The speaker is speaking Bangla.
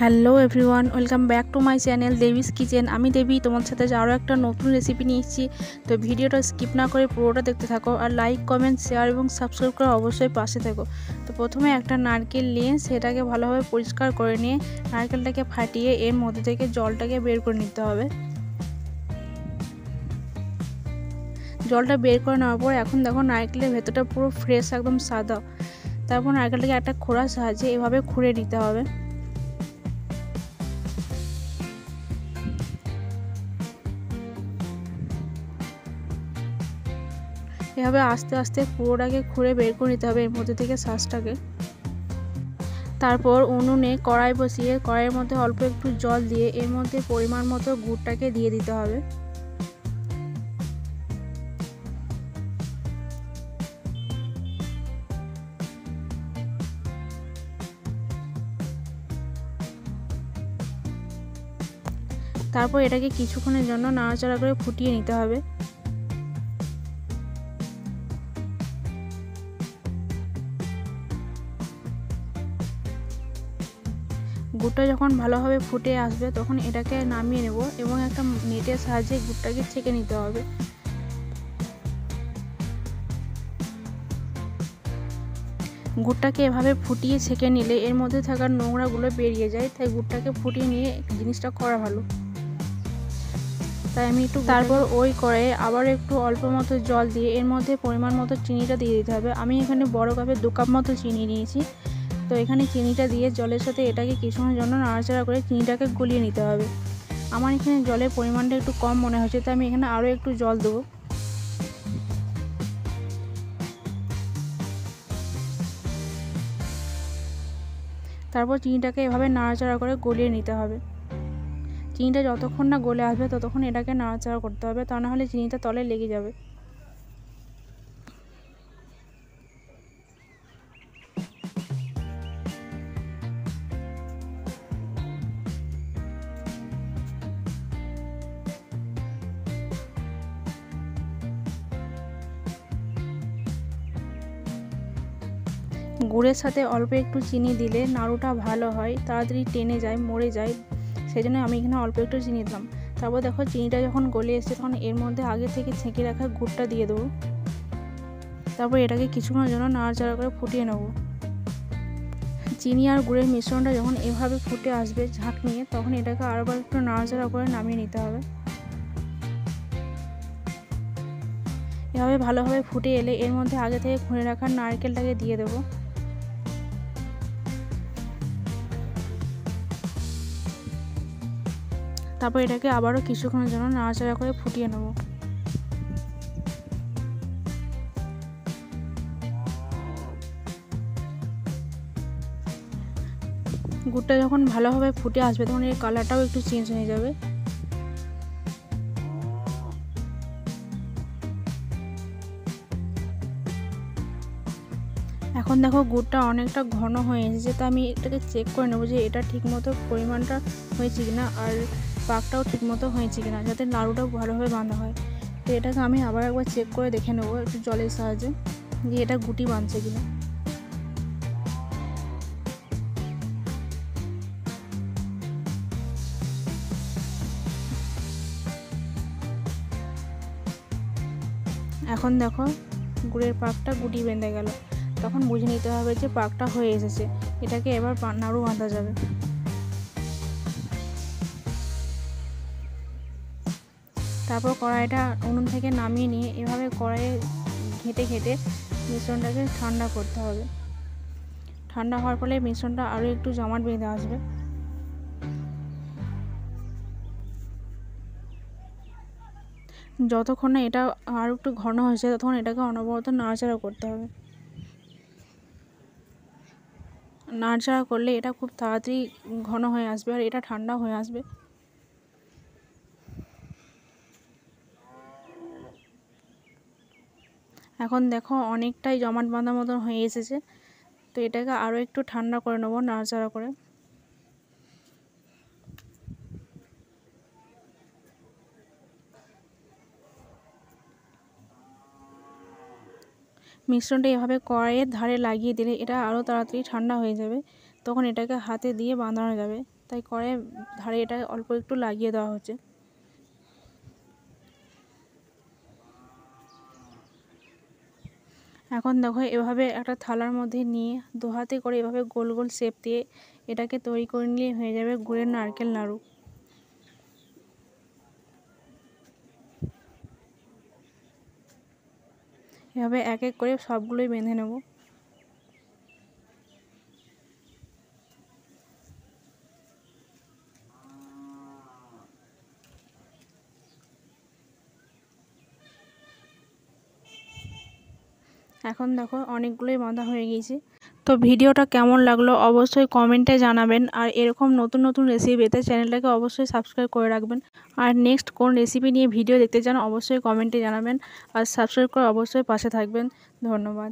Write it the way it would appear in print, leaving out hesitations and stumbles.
Hello everyone, welcome back to my channel Debi's kitchen. আমি দেবী তোমার সাথে আরও একটা নতুন রেসিপি নিয়ে এসেছি। তো ভিডিওটা স্কিপ না করে পুরোটা দেখতে থাকো, আর লাইক, কমেন্ট, শেয়ার এবং সাবস্ক্রাইব করে অবশ্যই পাশে থাকো। তো প্রথমে একটা নারকেল নিয়ে সেটাকে ভালোভাবে পরিষ্কার করে নিয়ে নারকেলটাকে ফাটিয়ে এর মধ্যে থেকে জলটাকে বের করে নিতে হবে। জলটা বের করে নেওয়ার পর এখন দেখো নারকেলের ভেতরটা পুরো ফ্রেশ, একদম সাদা। তারপর নারকেলটাকে একটা খোঁড়ার সাহায্যে এভাবে খুঁড়ে নিতে হবে। এভাবে আস্তে আস্তে পুরোটাকে খুঁড়ে বের করে নিতে হবে এর মধ্যে থেকে শাঁসটাকে। তারপর উনুনে কড়াই বসিয়ে কড়াইয়ের মধ্যে অল্প একটু জল দিয়ে এর মধ্যে পরিমাণ মতো গুড়টাকে দিয়ে দিতে হবে। তারপর এটাকে কিছুক্ষণের জন্য নাড়াচাড়া করে ফুটিয়ে নিতে হবে। গুড়টা যখন ভালোভাবে ফুটে আসবে তখন এটাকে নামিয়ে নেব এবং একটা নেটের সাহায্যে গুড়টাকে ছেঁকে নিতে হবে। গুড়টাকে এভাবে ফুটিয়ে ছেঁকে নিলে এর মধ্যে থাকা নোংরাগুলো বেরিয়ে যায়, তাই গুড়টাকে ফুটিয়ে নিয়ে জিনিসটা করা ভালো। তাই আমি তারপর ওই কড়াইয়ে আবার একটু অল্প মতো জল দিয়ে এর মধ্যে পরিমাণ মতো চিনিটা দিয়ে দিতে হবে। আমি এখানে বড় কাপে 2 কাপ মতো চিনি নিয়েছি। তো এখানে চিনিটা দিয়ে জলের সাথে এটাকে কিছুক্ষণের জন্য নাড়াচাড়া করে চিনিটাকে গলিয়ে নিতে হবে। আমার এখানে জলের পরিমাণটা একটু কম মনে হচ্ছে, তাই আমি এখানে আরও একটু জল দেবো। তারপর চিনিটাকে এভাবে নাড়াচাড়া করে গলিয়ে নিতে হবে। চিনিটা যতক্ষণ না গলে আসবে ততক্ষণ এটাকে নাড়াচাড়া করতে হবে, তা না হলে চিনিটা তলে লেগে যাবে। গুড়ের সাথে অল্প একটু চিনি দিলে নাড়ুটা ভালো হয়, তাড়াতাড়ি টেনে যায়, মরে যায়, সেই জন্য আমি এখানে অল্প একটু চিনি দিলাম। তারপর দেখো চিনিটা যখন গলে এসছে তখন এর মধ্যে আগে থেকে ছেঁকে রাখা গুড়টা দিয়ে দেবো। তারপর এটাকে কিছুক্ষণের জন্য নাড়াচাড়া করে ফুটিয়ে নেব। চিনি আর গুড়ের মিশ্রণটা যখন এভাবে ফুটে আসবে ঝাঁক নিয়ে, তখন এটাকে আরবার একটু নাড়াচাড়া করে নামিয়ে নিতে হবে। এভাবে ভালোভাবে ফুটে এলে এর মধ্যে আগে থেকে খুঁড়ে রাখা নারকেলটাকে দিয়ে দেবো। তারপর এটাকে আবারও কিছুক্ষণের জন্য নাড়াচাড়া করে ফুটিয়ে নেব। গুড়টা যখন ভালোভাবে ফুটে আসবে তখন এর কালারটাও একটু চেঞ্জ হয়ে যাবে। এখন দেখো গুড়টা অনেকটা ঘন হয়ে এসেছে, তো আমি এটাকে চেক করে নেবো যে এটা ঠিকমতো পরিমাণটা হয়েছে কিনা আর পাকটাও ঠিকমতো হয়েছে কিনা, যাতে নাড়ুটাও ভালোভাবে বাঁধা হয়। তো এটাকে আমি আবার একবার চেক করে দেখে নেবো একটু জলের সাহায্যে যে এটা গুটি বাঁধছে কিনা। এখন দেখো গুড়ের পাকটা গুটি বেঁধে গেল, তখন বুঝে নিতে হবে যে পাকটা হয়ে এসেছে। এটাকে এবার নাড়ু বাঁধা যাবে। তারপর কড়াইটা উনুন থেকে নামিয়ে নিয়ে এভাবে কড়াইয়ে ঘেঁটে ঘেঁটে মিশ্রণটাকে ঠান্ডা করতে হবে। ঠান্ডা হওয়ার ফলে মিশ্রণটা আরও একটু জমাট বেঁধে আসবে। যতক্ষণ না এটা আরও একটু ঘন হয়েছে ততক্ষণ এটাকে অনবরত নাড়াচাড়া করতে হবে। নাড়াচাড়া করলে এটা খুব তাড়াতাড়ি ঘন হয়ে আসবে আর এটা ঠান্ডা হয়ে আসবে। এখন দেখো অনেকটাই জমাট বাঁধা মতন হয়ে এসেছে, তো এটাকে আরও একটু ঠান্ডা করে নেবো নাড়াচাড়া করে। মিশ্রণটা এভাবে কড়াইয়ের ধারে লাগিয়ে দিলে এটা আরও তাড়াতাড়ি ঠান্ডা হয়ে যাবে। তখন এটাকে হাতে দিয়ে বাঁধানো যাবে, তাই কড়াইয়ের ধারে এটা অল্প একটু লাগিয়ে দেওয়া হচ্ছে। এখন দেখো এভাবে একটা থালার মধ্যে নিয়ে 2 হাতে করে এভাবে গোল গোল শেপ দিয়ে এটাকে তৈরি করে নিলে হয়ে যাবে গুড়ের নারকেল নাড়ু। এভাবে এক এক করে সবগুলোই বেঁধে নেব। এখন দেখো অনেকগুলোই বাঁধা হয়ে গিয়েছে। তো ভিডিওটা কেমন লাগলো অবশ্যই কমেন্টে জানাবেন, আর এরকম নতুন নতুন রেসিপি পেতে চ্যানেলটাকে অবশ্যই সাবস্ক্রাইব করে রাখবেন। আর নেক্সট কোন রেসিপি নিয়ে ভিডিও দেখতে চান অবশ্যই কমেন্টে জানাবেন, আর সাবস্ক্রাইব করে অবশ্যই পাশে থাকবেন। ধন্যবাদ।